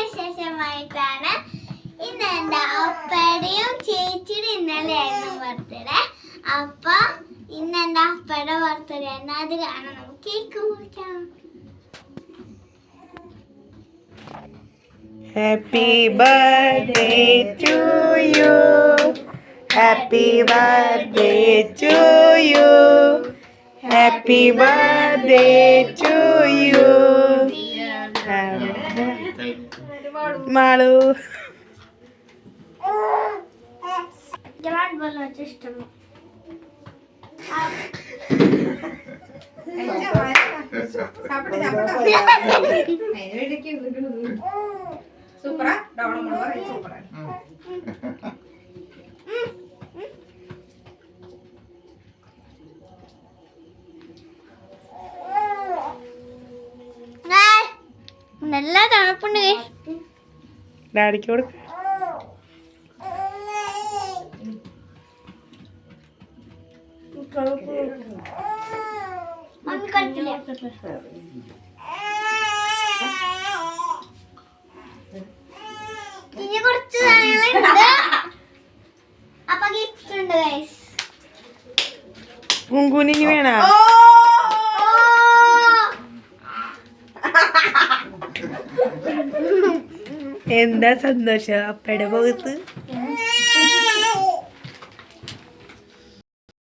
വിശേഷമായിട്ടാണ് ഇന്ന് എന്റെ അപ്പയുടെയും ചേച്ചിയുടെ ഇന്നലെയായിരുന്നു ബർത്ത്ഡേ. അപ്പൊ ഇന്ന് എന്റെ അപ്പയുടെ ബർത്ത്ഡേ ആണ്. അത് കാണാൻ നമുക്ക് cake മുറിക്കാം. Happy birthday to you. Happy birthday to you. Happy birthday to you. Malu ഇഷ്ടം സൂപ്പറാ ഡൗൺ സൂപ്പറാ നല്ല തണുപ്പുണ്ട്. ഡാഡിക്ക് കൊടുക്ക. ഇനി കുറച്ച് സാധനങ്ങളുണ്ട്. അപ്പൊ ഗിഫ്റ്റ് ഉണ്ട് ഗൈസ്. കുങ്കുനിന് വേണ എന്താ സന്തോഷം അപ്പയുടെ മുഖത്ത്.